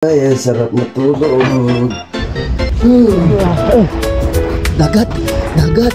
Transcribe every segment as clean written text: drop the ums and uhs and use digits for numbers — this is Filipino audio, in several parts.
Ay, sarap matulog. Dagat! Dagat!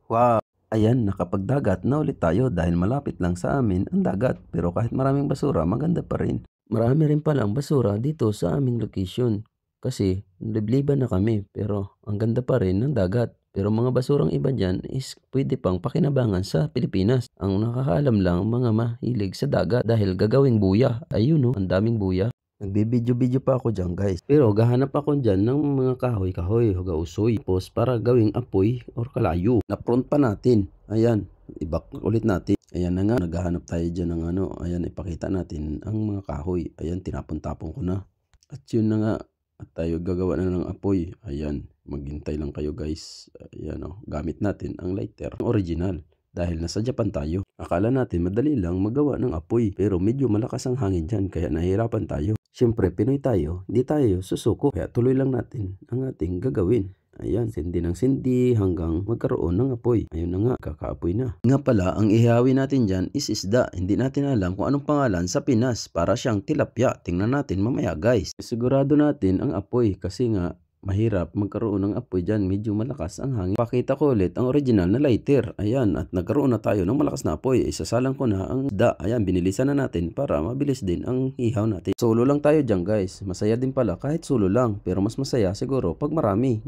Wow! Ayan, nakapagdagat na ulit tayo dahil malapit lang sa amin ang dagat. Pero kahit maraming basura, maganda pa rin. Marami rin palang basura dito sa aming location. Kasi libliban na kami pero ang ganda pa rin ng dagat. Pero mga basurang iba dyan is pwede pang pakinabangan sa Pilipinas. Ang nakakaalam lang mga mahilig sa dagat dahil gagawing buya. Ayun, ang daming buya. Nagbibidyo-video pa ako dyan guys. Pero gahanap ako dyan ng mga kahoy-kahoy o gausoy. Tapos para gawing apoy or kalayo. Na-front pa natin. Ayan, ibak ulit natin. Ayan na nga, naghahanap tayo dyan ng ano. Ayan, ipakita natin ang mga kahoy. Ayan, tinapon-tapon ko na. At yun na nga, at tayo gagawa na ng apoy. Ayan, maghintay lang kayo guys. Ayan gamit natin ang lighter. Ang original. Dahil nasa Japan tayo. Akala natin madali lang magawa ng apoy. Pero medyo malakas ang hangin dyan kaya nahihirapan tayo. Siyempre, Pinoy tayo. Hindi tayo susuko. Kaya tuloy lang natin ang ating gagawin. Ayan, sindi ng sindi hanggang magkaroon ng apoy. Ayun na nga, kakaapoy na. Nga pala, ang ihawin natin dyan is isda. Hindi natin alam kung anong pangalan sa Pinas. Para siyang tilapia. Tingnan natin mamaya guys. Sigurado natin ang apoy kasi nga mahirap magkaroon ng apoy dyan. Medyo malakas ang hangin. Pakita ko ulit ang original na lighter. Ayan, at nagkaroon na tayo ng malakas na apoy. Isasalang ko na ang isda. Ayan, binilisan na natin para mabilis din ang ihaw natin. Solo lang tayo dyan guys. Masaya din pala kahit solo lang. Pero mas masaya siguro pag marami.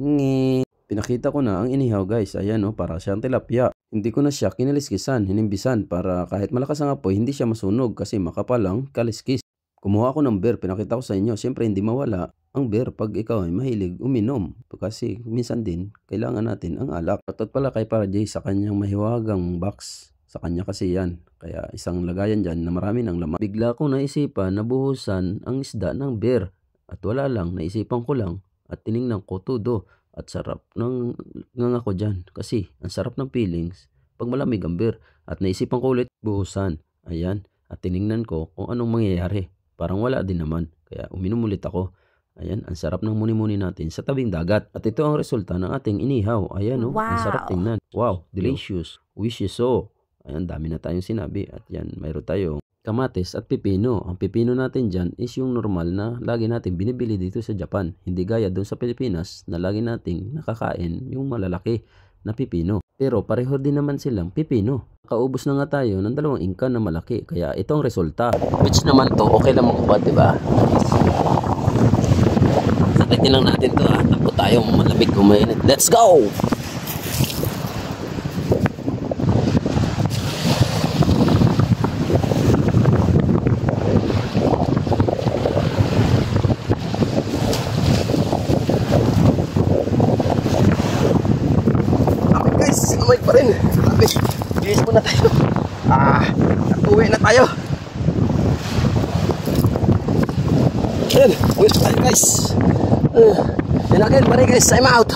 Pinakita ko na ang inihaw guys. Ayan para siyang tilapia. Hindi ko na siya kinaliskisan, hinimbisan para kahit malakas ang apoy hindi siya masunog kasi makapal lang kaliskis. Kumuha ako ng beer, pinakita ko sa inyo. Siyempre hindi mawala ang beer pag ikaw ay mahilig uminom. Kasi minsan din kailangan natin ang alak. At pala kay Para Jay sa kanyang mahiwagang box. Sa kanya kasi yan. Kaya isang lagayan dyan na marami ng laman. Bigla kong naisipan na buhusan ang isda ng beer. At wala lang, naisipan ko lang. At tiningnan ko todo. At sarap ng ngangako dyan. Kasi ang sarap ng feelings pag malamig ang beer. At naisipan ko ulit buhusan. Ayan. At tiningnan ko kung anong mangyayari. Parang wala din naman. Kaya uminom ulit ako. Ayan, ang sarap ng muni-muni natin sa tabing dagat. At ito ang resulta ng ating inihaw. Ayan wow. Ang sarap tingnan. Wow, delicious. Wish you so. Ayan, dami na tayong sinabi. At yan, mayroon tayong kamatis at pipino. Ang pipino natin dyan is yung normal na lagi natin binibili dito sa Japan. Hindi gaya doon sa Pilipinas na lagi nating nakakain yung malalaki na pipino. Pero pareho din naman silang pipino. Kaubos na nga tayo ng 2 ingkan na malaki. Kaya itong resulta. Which naman to, okay lang magubad, diba? Sakitin lang natin to Tapo tayo, malamig kumainit. Let's go! Okay guys, lumay pa rin. Bihis muna tayo. Uwi na tayo. Ayan, uwi na tayo guys. Yan again, bari guys, I'm out.